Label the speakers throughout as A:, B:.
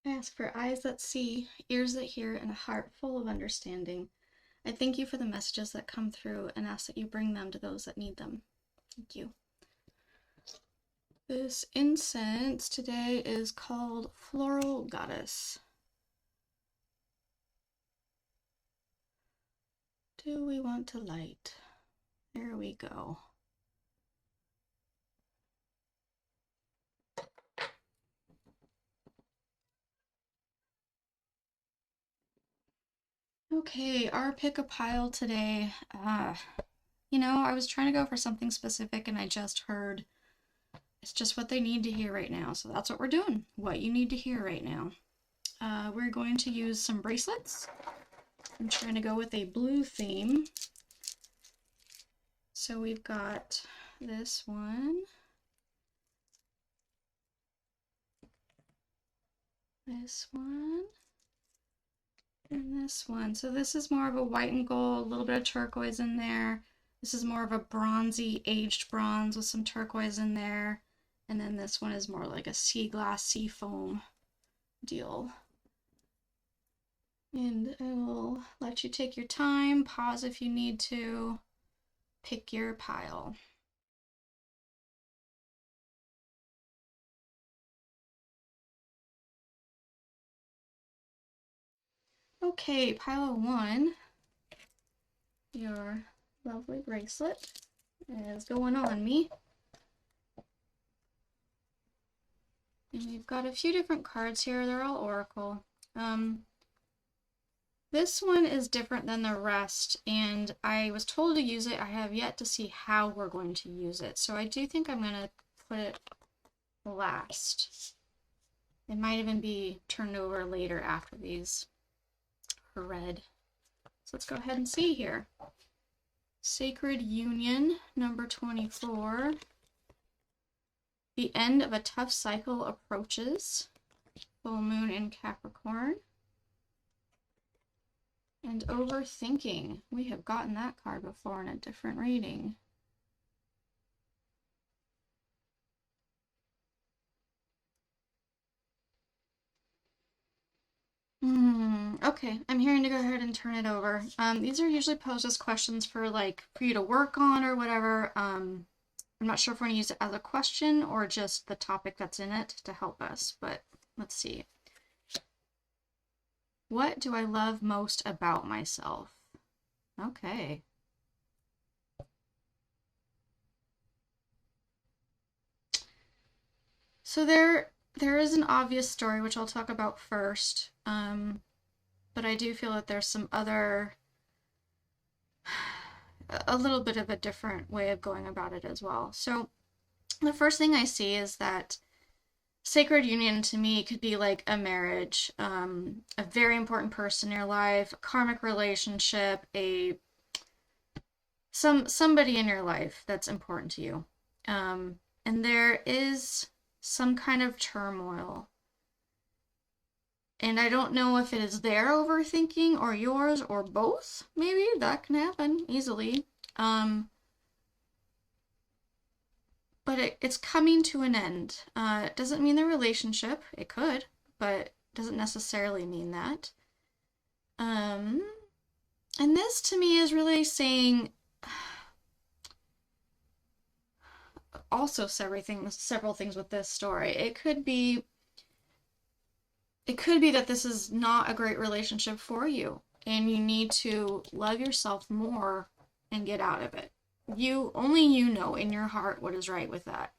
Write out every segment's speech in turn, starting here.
A: I ask for eyes that see, ears that hear, and a heart full of understanding. I thank you for the messages that come through and ask that you bring them to those that need them. Thank you. This incense today is called Floral Goddess. Do we want to light? There we go. Okay, our pick a pile today. I was trying to go for something specific and I just heard it's just what they need to hear right now. So that's what we're doing. What you need to hear right now. We're going to use some bracelets. I'm trying to go with a blue theme. So we've got this one. This one. And this one. So this is more of a white and gold, a little bit of turquoise in there. This is more of a bronzy, aged bronze with some turquoise in there. And then this one is more like a sea glass, sea foam deal. And I will let you take your time, pause if you need to, pick your pile. Okay, pile 1, your lovely bracelet is going on me. And we've got a few different cards here. They're all oracle. This one is different than the rest, and I was told to use it. I have yet to see how we're going to use it. So I do think I'm going to put it last. It might even be turned over later after these are read. So let's go ahead and see here. Sacred Union, number 24. The end of a tough cycle approaches. Full moon in Capricorn. And overthinking. We have gotten that card before in a different reading. Okay, I'm hearing to go ahead and turn it over. These are usually posed as questions for you to work on or whatever. I'm not sure if we're going to use it as a question or just the topic that's in it to help us, but let's see. What do I love most about myself? Okay. So there is an obvious story, which I'll talk about first. But I do feel that there's some other, a little bit of a different way of going about it as well. So the first thing I see is that sacred union to me could be like a marriage, a very important person in your life, a karmic relationship, somebody in your life that's important to you. And there is some kind of turmoil. And I don't know if it is their overthinking or yours or both. Maybe that can happen easily. But it's coming to an end. It doesn't mean the relationship. It could, but doesn't necessarily mean that. And this to me is really saying also several things with this story. It could be that this is not a great relationship for you and you need to love yourself more and get out of it. Only you know in your heart what is right with that.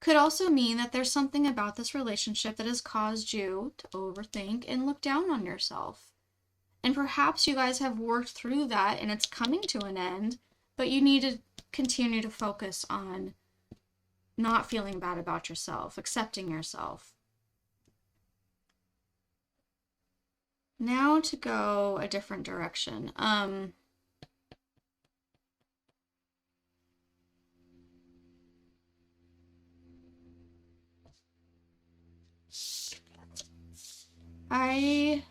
A: Could also mean that there's something about this relationship that has caused you to overthink and look down on yourself. And perhaps you guys have worked through that and it's coming to an end, but you need to continue to focus on not feeling bad about yourself, accepting yourself. Now to go a different direction. I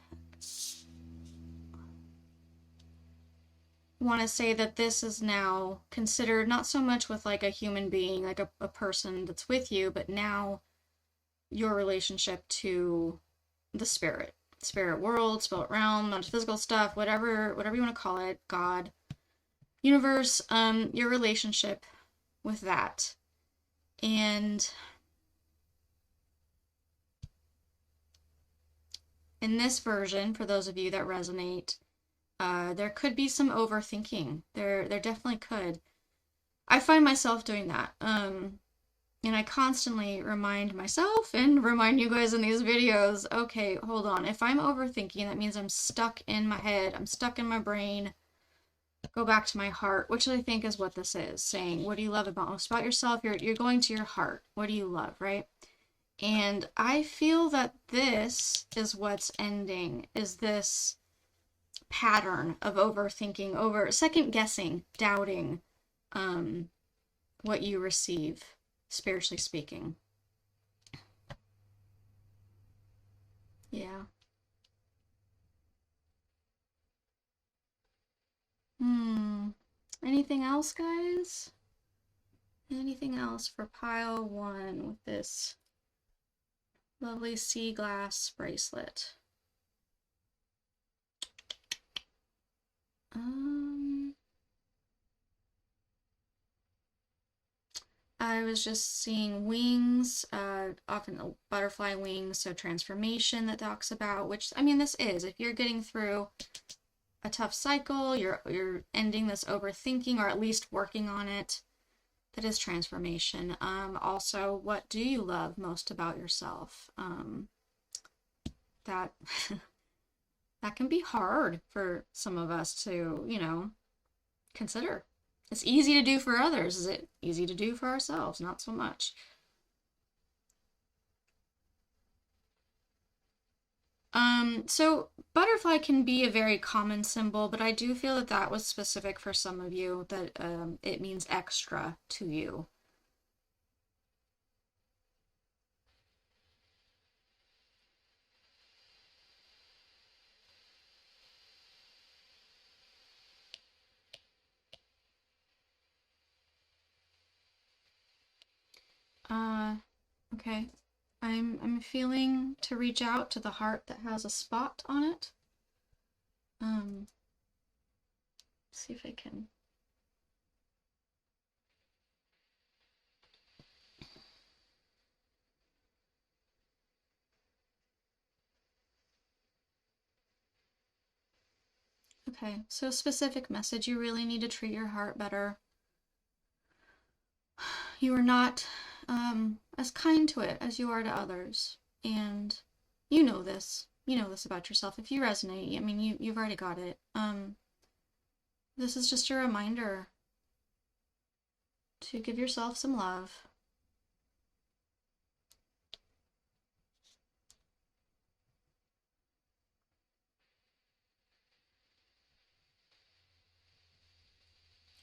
A: want to say that this is now considered not so much with like a human being, like a person that's with you, but now your relationship to the spirit world, spirit realm, metaphysical stuff, whatever you want to call it, God, universe, your relationship with that. And in this version, for those of you that resonate, there could be some overthinking. There definitely could. I find myself doing that. And I constantly remind myself and remind you guys in these videos, okay, hold on. If I'm overthinking, that means I'm stuck in my head. I'm stuck in my brain. Go back to my heart, which I think is what this is saying. What do you love most about yourself? You're going to your heart. What do you love, right? And I feel that this is what's ending, is this pattern of overthinking, over second guessing, doubting what you receive, spiritually speaking. Yeah. Anything else, guys? Anything else for pile 1 with this lovely sea glass bracelet? I was just seeing wings, often butterfly wings, so transformation that talks about, which, I mean, this is, if you're getting through a tough cycle, you're ending this overthinking, or at least working on it, that is transformation. Also, what do you love most about yourself? That that can be hard for some of us to, consider. It's easy to do for others. Is it easy to do for ourselves? Not so much. So butterfly can be a very common symbol, but I do feel that that was specific for some of you, that it means extra to you. Okay. I'm feeling to reach out to the heart that has a spot on it. See if I can. Okay, so specific message. You really need to treat your heart better. You are not as kind to it as you are to others. And you know this. You know this about yourself. If you resonate, I mean, you've already got it. This is just a reminder to give yourself some love.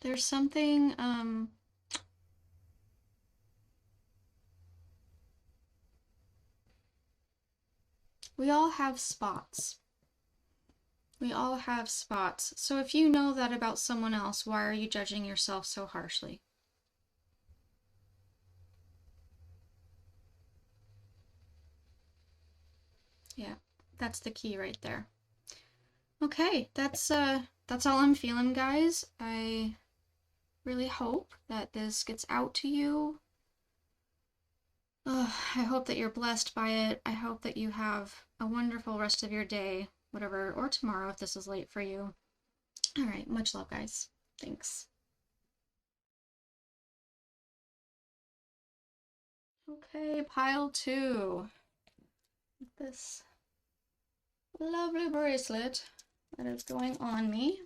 A: There's something, we all have spots. We all have spots. So if you know that about someone else, why are you judging yourself so harshly? Yeah, that's the key right there. Okay, that's all I'm feeling, guys. I really hope that this gets out to you. I hope that you're blessed by it. I hope that you have a wonderful rest of your day, whatever, or tomorrow if this is late for you. All right, much love, guys. Thanks. Okay, pile 2. This lovely bracelet that is going on me.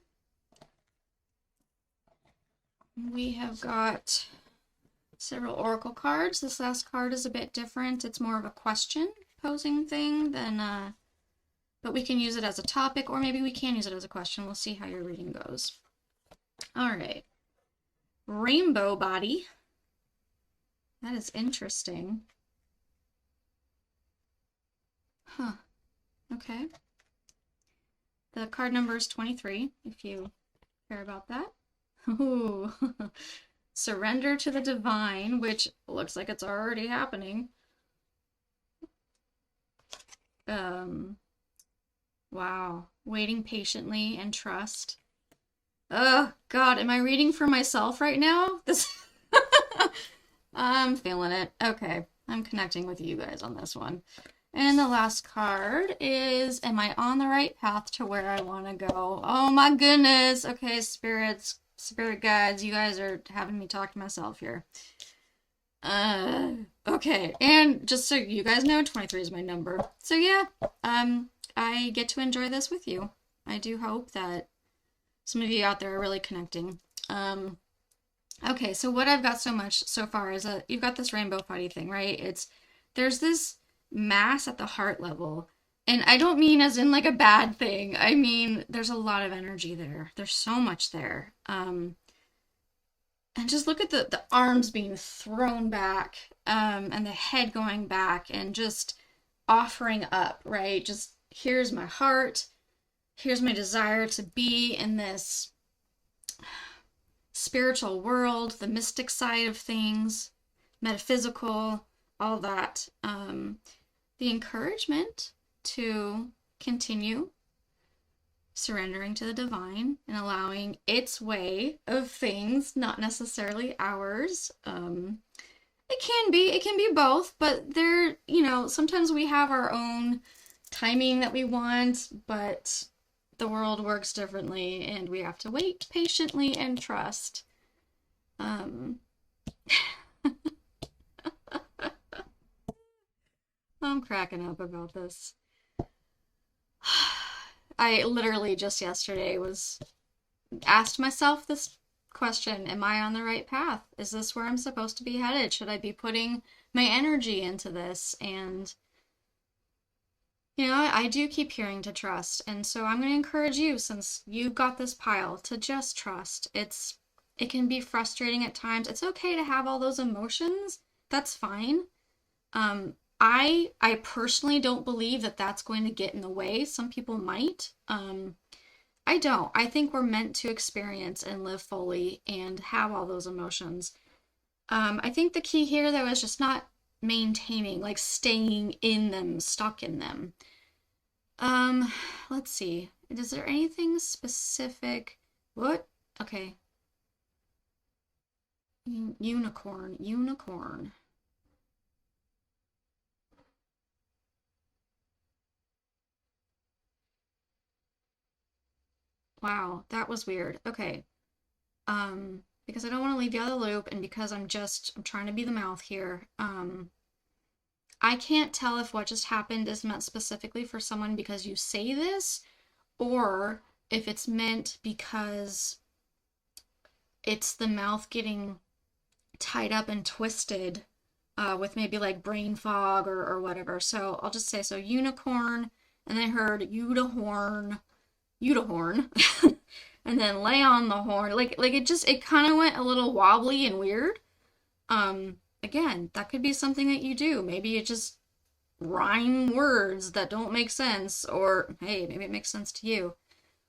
A: We have got several oracle cards. This last card is a bit different. It's more of a question posing thing than, but we can use it as a topic, or maybe we can use it as a question. We'll see how your reading goes. All right. Rainbow body. That is interesting. Huh. Okay. The card number is 23, if you care about that. Ooh. Surrender to the divine, which looks like it's already happening. Um, wow. Waiting patiently and trust. Oh, God, am I reading for myself right now? This I'm feeling it. Okay, I'm connecting with you guys on this one. And the last card is, am I on the right path to where I want to go? Oh my goodness. Okay, spirits, spirit guides, you guys are having me talk to myself here. Okay, and just so you guys know, 23 is my number. So yeah, I get to enjoy this with you. I do hope that some of you out there are really connecting. Okay, so what I've got so much so far is that you've got this rainbow fuddy thing, right? There's this mass at the heart level. And I don't mean as in like a bad thing. I mean, there's a lot of energy there. There's so much there. And just look at the arms being thrown back, and the head going back and just offering up, right? Just here's my heart. Here's my desire to be in this spiritual world, the mystic side of things, metaphysical, all that. The encouragement to continue surrendering to the divine and allowing its way of things, not necessarily ours. It can be both, but there, sometimes we have our own timing that we want, but the world works differently and we have to wait patiently and trust. I'm cracking up about this. I literally just yesterday asked myself this question, am I on the right path? Is this where I'm supposed to be headed? Should I be putting my energy into this? And I do keep hearing to trust. And so I'm going to encourage you, since you've got this pile, to just trust. It can be frustrating at times. It's okay to have all those emotions. That's fine. I personally don't believe that that's going to get in the way. Some people might. I don't. I think we're meant to experience and live fully and have all those emotions. I think the key here, though, is just not maintaining, like staying in them, stuck in them. Let's see. Is there anything specific? What? Okay. Unicorn. Wow, that was weird. Okay. Because I don't want to leave you out of the loop, and because I'm trying to be the mouth here. I can't tell if what just happened is meant specifically for someone because you say this, or if it's meant because it's the mouth getting tied up and twisted, with maybe like brain fog or whatever. So I'll just say, so unicorn, and then I heard Udahorn, and then lay on the horn. Like it kind of went a little wobbly and weird. Again, that could be something that you do. Maybe you just rhyme words that don't make sense, or hey, maybe it makes sense to you.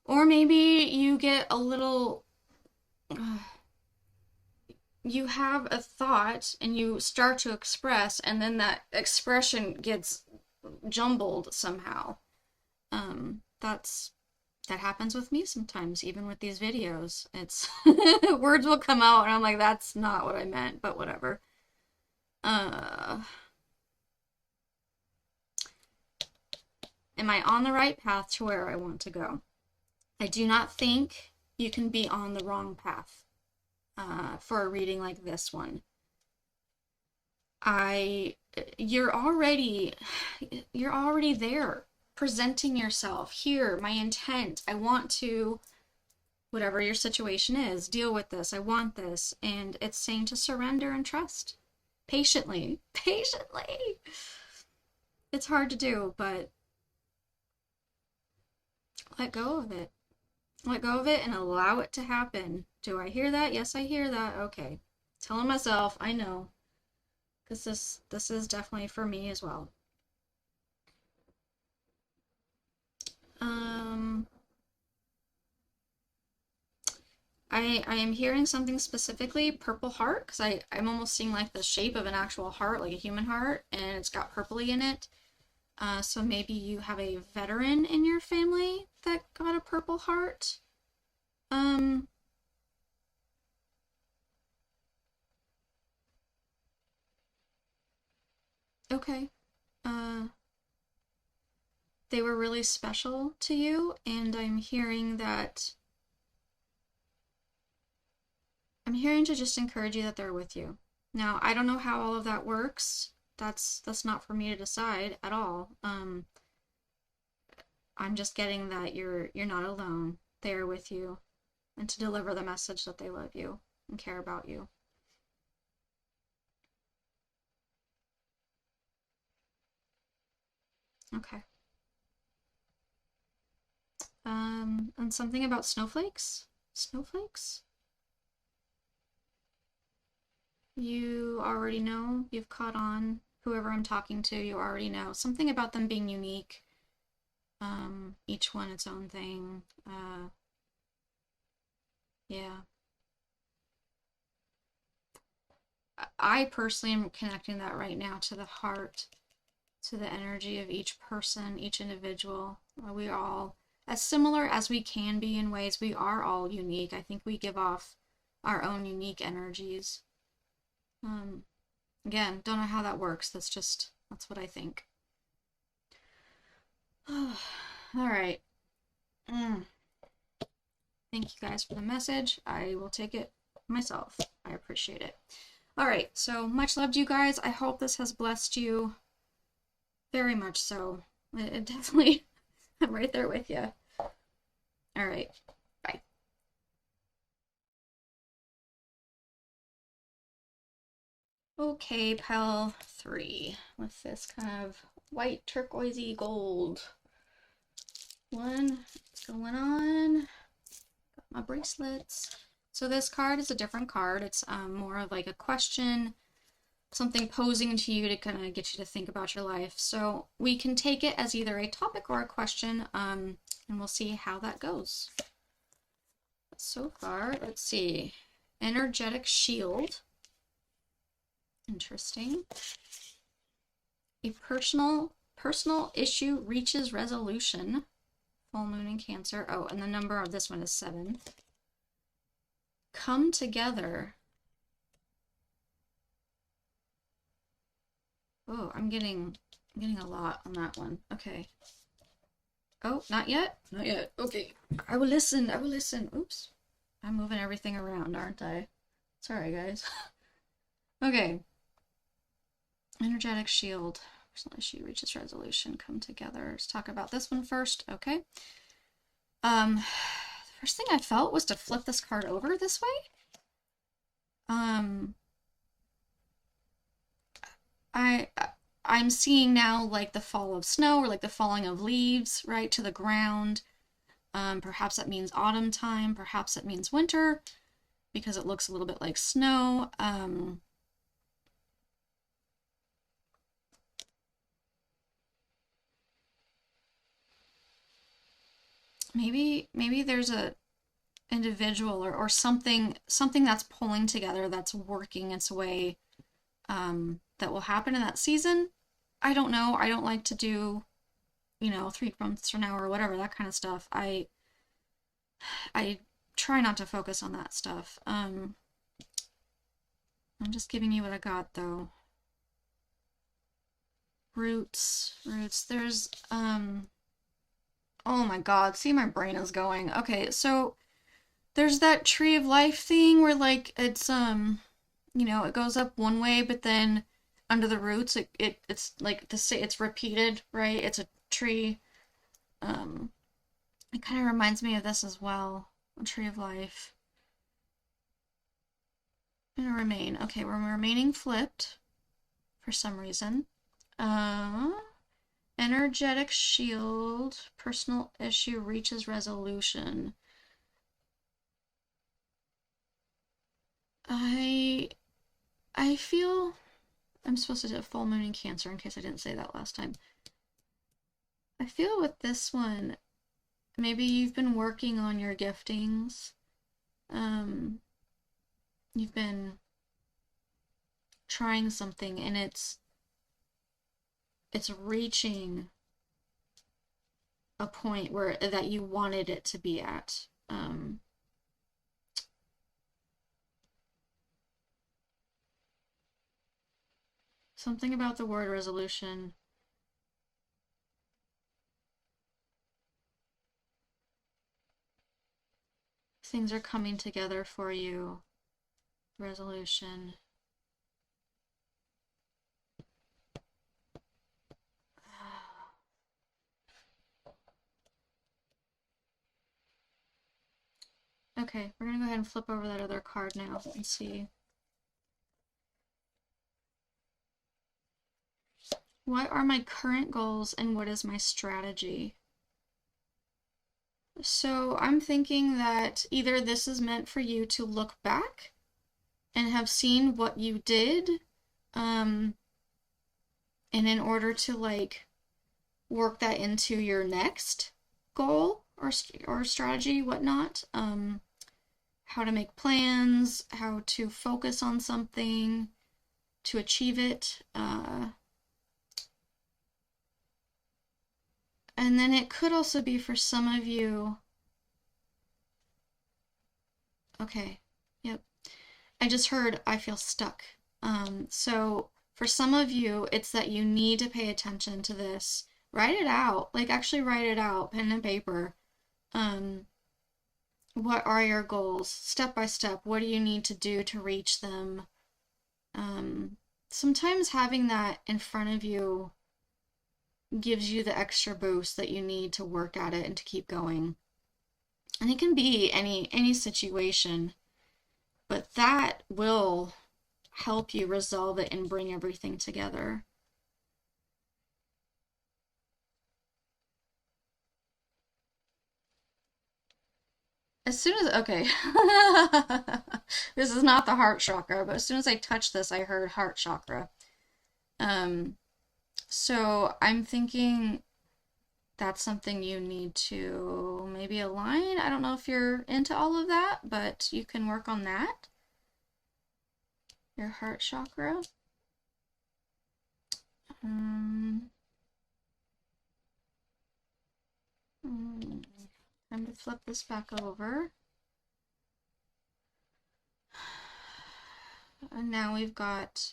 A: Or maybe you get a little, you have a thought and you start to express, and then that expression gets jumbled somehow. That happens with me sometimes, even with these videos. It's words will come out and I'm like, that's not what I meant, but whatever. Am I on the right path to where I want to go? I do not think you can be on the wrong path for a reading like this one. You're already there, presenting yourself. Here, my intent. I want to, whatever your situation is, deal with this. I want this. And it's saying to surrender and trust. Patiently. It's hard to do, but let go of it. Let go of it and allow it to happen. Do I hear that? Yes, I hear that. Okay. Telling myself, I know. Because this is definitely for me as well. I am hearing something specifically purple heart, because I'm almost seeing like the shape of an actual heart, like a human heart, and it's got purpley in it. So maybe you have a veteran in your family that got a Purple Heart. Okay. Uh, they were really special to you, and I'm hearing to just encourage you that they're with you. Now, I don't know how all of that works. That's not for me to decide at all. I'm just getting that you're not alone. They're with you, and to deliver the message that they love you and care about you. Okay. And something about snowflakes? Snowflakes? You already know, you've caught on. Whoever I'm talking to, you already know. Something about them being unique. Each one its own thing. Yeah. I personally am connecting that right now to the heart, to the energy of each person, each individual. We are all, as similar as we can be in ways, we are all unique. I think we give off our own unique energies. Um, Again, don't know how that works. That's what I think. All right. Thank you guys for the message. I will take it myself. I appreciate it. All right. So much love to you guys. I hope this has blessed you very much so. It definitely, I'm right there with you. All right. Bye. Okay, pile 3 with this kind of white turquoisey gold one going on. Got my bracelets. So this card is a different card. It's more of like a question, something posing to you to kind of get you to think about your life. So we can take it as either a topic or a question, and we'll see how that goes. So far, let's see. Energetic shield. Interesting. A personal issue reaches resolution. Full moon in Cancer. Oh, and the number of this one is 7. Come together. Oh, I'm getting a lot on that one. Okay. Oh, not yet? Not yet. Okay. I will listen. I will listen. Oops. I'm moving everything around, aren't I? Sorry, guys. Okay. Energetic shield. Personal issue reaches resolution. Come together. Let's talk about this one first. Okay. The first thing I felt was to flip this card over this way. I'm seeing now like the fall of snow or like the falling of leaves, right, to the ground. Perhaps that means autumn time. Perhaps it means winter because it looks a little bit like snow. Maybe there's a individual or something that's pulling together, that's working its way, that will happen in that season. I don't know. I don't like to do, 3 months from now or whatever, that kind of stuff. I try not to focus on that stuff. I'm just giving you what I got though. Roots. There's oh my god, see, my brain is going. Okay, so there's that tree of life thing where like it's it goes up one way, but then under the roots it's like it's repeated, right? It's a tree. It kind of reminds me of this as well. A tree of life. Gonna remain. Okay, we're remaining flipped for some reason. Energetic shield. Personal issue reaches resolution. I feel I'm supposed to do a full moon in Cancer in case I didn't say that last time. I feel with this one, maybe you've been working on your giftings. You've been trying something and it's reaching a point where that you wanted it to be at. Something about the word resolution. Things are coming together for you. Resolution. Okay, we're gonna go ahead and flip over that other card now and see. What are my current goals and what is my strategy? So I'm thinking that either this is meant for you to look back and have seen what you did, and in order to like work that into your next goal or strategy, whatnot, how to make plans, how to focus on something to achieve it, and then it could also be for some of you. Okay, yep. I just heard I feel stuck. So for some of you, it's that you need to pay attention to this. Write it out. Like actually write it out, pen and paper. What are your goals? Step by step. What do you need to do to reach them? Sometimes having that in front of you gives you the extra boost that you need to work at it and to keep going. And it can be any situation, but that will help you resolve it and bring everything together. As soon as, okay, this is not the heart chakra, but as soon as I touched this, I heard heart chakra. So I'm thinking that's something you need to maybe align. I don't know if you're into all of that, but you can work on that. Your heart chakra. Time to flip this back over. And now we've got,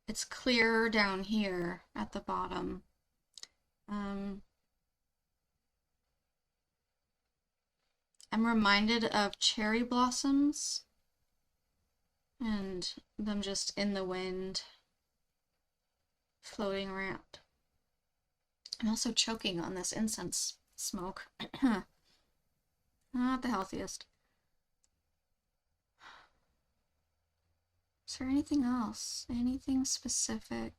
A: it's clear down here at the bottom. I'm reminded of cherry blossoms and them just in the wind, floating around. I'm also choking on this incense smoke. Not the healthiest. Is there anything else? Anything specific?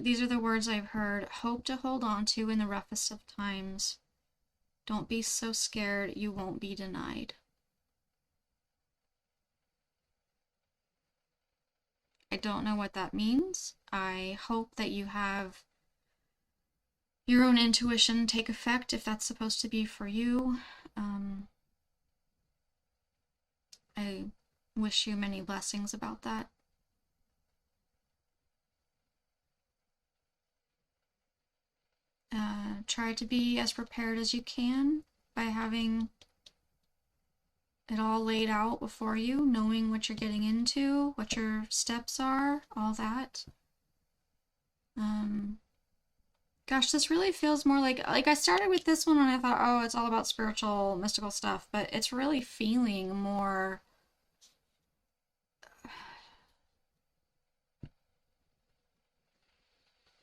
A: These are the words I've heard. Hope to hold on to in the roughest of times. Don't be so scared you won't be denied. I don't know what that means. I hope that you have your own intuition take effect if that's supposed to be for you. I wish you many blessings about that. Try to be as prepared as you can by having it all laid out before you, knowing what you're getting into, what your steps are, all that. Gosh, this really feels more like I started with this one and I thought, oh, it's all about spiritual, mystical stuff, but it's really feeling more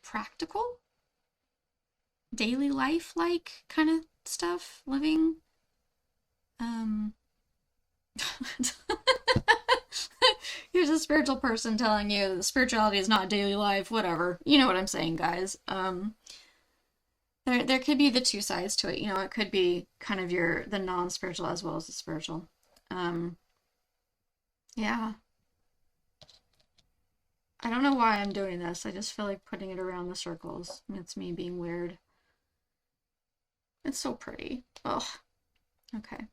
A: practical, daily life like kind of stuff, living. Here's a spiritual person telling you that spirituality is not daily life, whatever. You know what I'm saying, guys. There could be the two sides to it. You know, it could be kind of the non-spiritual as well as the spiritual. Yeah. I don't know why I'm doing this. I just feel like putting it around the circles. It's me being weird. It's so pretty. Oh, okay.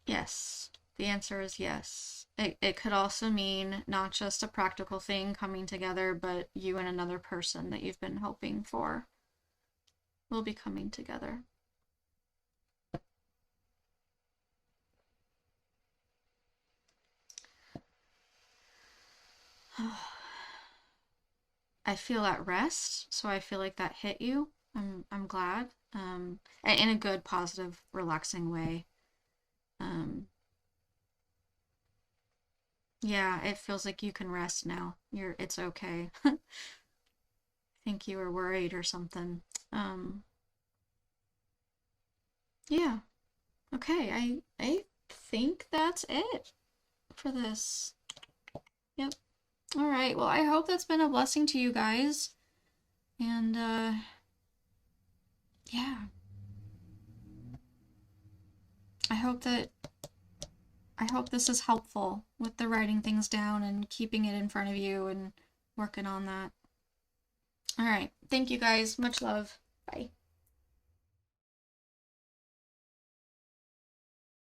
A: Yes. The answer is yes. It could also mean not just a practical thing coming together, but you and another person that you've been hoping for will be coming together. I feel at rest, so I feel like that hit you. I'm glad. In a good, positive, relaxing way. Um, yeah, it feels like you can rest now. It's okay. I think you were worried or something. Um, yeah. Okay, I think that's it for this. Yep. All right. Well, I hope that's been a blessing to you guys. And yeah. I hope that I hope this is helpful with the writing things down and keeping it in front of you and working on that. All right. Thank you guys. Much love. Bye.